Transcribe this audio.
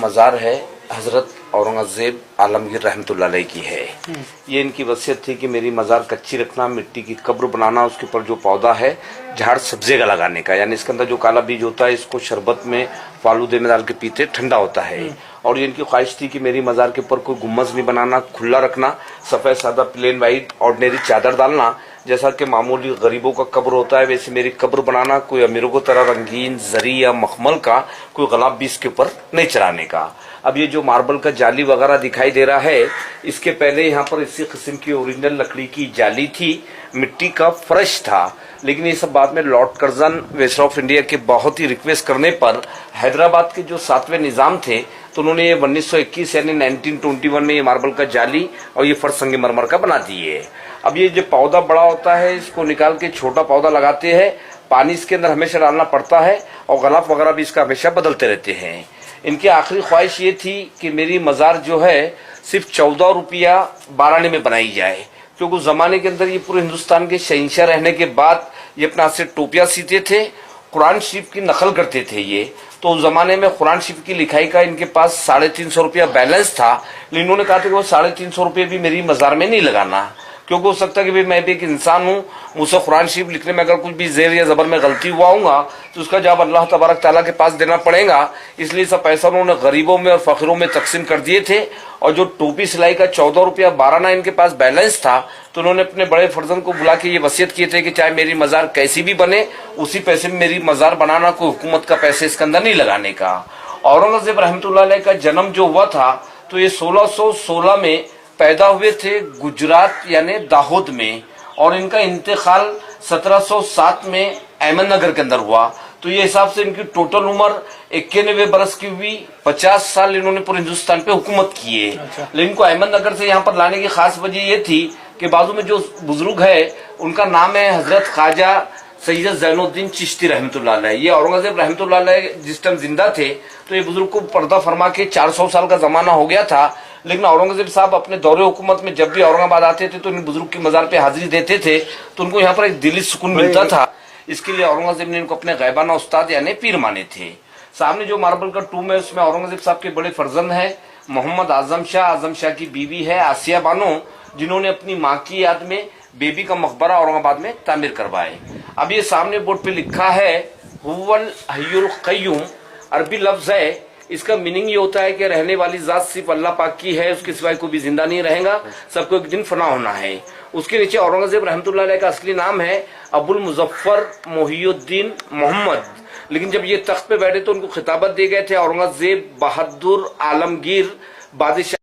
मज़ार है हज़रत औरंगज़ेब आलमगीर रहमतुल्लाह अलैह की है। ये इनकी वसीयत थी कि मेरी मज़ार कच्ची रखना, मिट्टी की कब्र बनाना, उसके ऊपर जो पौधा है झाड़ सब्जे का लगाने का, यानी इसके अंदर जो काला बीज होता है इसको शरबत में फालूदे में डाल के पीते, ठंडा होता है। और ये इनकी ख्वाहिश थी कि मेरी मज़ार के ऊपर कोई गुम्बज नहीं बनाना, खुला रखना, सफ़ेद सादा प्लेन वाइट ऑर्डिनरी चादर डालना, जैसा कि मामूली गरीबों का कब्र होता है वैसे मेरी कब्र बनाना, कोई अमीरों को तरह रंगीन जरी या मखमल का कोई गुलाब भी इसके ऊपर नहीं चढ़ाने का। अब ये जो मार्बल का जाली वगैरह दिखाई दे रहा है, इसके पहले यहाँ पर इसी किस्म की ओरिजिनल लकड़ी की जाली थी, मिट्टी का फर्श था, लेकिन ये सब बाद में Lord Curzon viceroy of India के बहुत ही रिक्वेस्ट करने पर हैदराबाद के जो 7वें निजाम थे तो उन्होंने ये 1921 यानी 1921 में ये मार्बल का जाली और ये फर्श संगमरमर का बना दिए। अब ये जो पौधा बड़ा होता है इसको निकाल के छोटा पौधा लगाते हैं, पानी इसके अंदर हमेशा डालना पड़ता है और गलाफ वगैरह भी इसका हमेशा बदलते रहते हैं। इनकी आखिरी ख्वाहिश ये थी कि मेरी मज़ार जो है सिर्फ 14 रुपया 12 में बनाई जाए, क्योंकि उस जमाने के अंदर ये पूरे हिंदुस्तान के शहंशाह रहने के बाद ये अपना से टोपियां सीते थे, कुरान शरीफ की नकल करते थे ये। तो उस जमाने में कुरान शरीफ की लिखाई का इनके पास 350 रुपया बैलेंस था, लेकिन इन्होंने कहा था कि वो 350 रुपये भी मेरी मज़ार में नहीं लगाना, क्योंकि हो सकता है कि भाई मैं भी एक इंसान हूँ, मुझसे कुरान शरीफ लिखने में अगर कुछ भी ज़ेर या ज़बर में गलती हुआ होगा तो उसका जवाब अल्लाह तबारक ताला के पास देना पड़ेगा। इसलिए सब पैसा उन्होंने गरीबों में और फ़कीरों में तकसीम कर दिए थे। और जो टोपी सिलाई का 14 रुपया 12 इनके पास बैलेंस था, तो उन्होंने अपने बड़े फर्जन को बुला के ये वसीयत किए थे कि चाहे मेरी मज़ार कैसी भी बने उसी पैसे में मेरी मज़ार बनाना, कोई हुकूमत का पैसे इसके अंदर नहीं लगाने का। औरंगज़ेब रहमतुल्लाह अलैह का जन्म जो हुआ था तो ये 1616 में पैदा हुए थे गुजरात यानी दाहोद में, और इनका इंतकाल 1707 में अहमदनगर के अंदर हुआ। तो ये हिसाब से इनकी टोटल उम्र 91 बरस की हुई। 50 साल इन्होंने पूरे हिंदुस्तान पे हुकूमत की है। लेकिन इनको अहमदनगर से यहाँ पर लाने की खास वजह ये थी कि बाजू में जो बुजुर्ग है उनका नाम है हजरत ख्वाजा सैयद ज़ैनुद्दीन चिश्ती रहमतुल्लाह अलैह। ये औरंगज़ेब रहमतुल्लाह अलैह जिस टाइम जिंदा थे तो ये बुजुर्ग को पर्दा फरमा के 400 साल का जमाना हो गया था, लेकिन औरंगज़ेब साहब अपने दौरे हुकूमत में जब भी औरंगाबाद आते थे तो इन बुजुर्ग की मज़ार पे हाजिरी देते थे, तो उनको यहाँ पर एक दिली सुकून मिलता था। इसके लिए औरंगज़ेब ने इनको अपने गैबाना उस्ताद यानी पीर माने थे। सामने जो मार्बल का टूम है उसमें औरंगज़ेब साहब के बड़े फर्जंद है मोहम्मद आजम शाह की बीवी है आसिया बानो, जिन्होंने अपनी माँ की याद में बेबी का मकबरा औरंगाबाद में तामीर करवाए। अब ये सामने बोर्ड पे लिखा है हुवल हय्युल क़य्यूम, अरबी लफ्ज है, इसका मीनिंग ये होता है कि रहने वाली जात सिर्फ अल्लाह पाक की है, उसके सिवाय कोई भी जिंदा नहीं रहेगा, सबको एक दिन फना होना है। उसके नीचे औरंगज़ेब रहमतुल्लाह अलैह का असली नाम है अबुल मुज़फ़्फ़र मोहियुद्दीन मोहम्मद, लेकिन जब ये तख्त पे बैठे तो उनको खिताबत दिए गए थे औरंगज़ेब बहादुर आलमगीर बादशाह।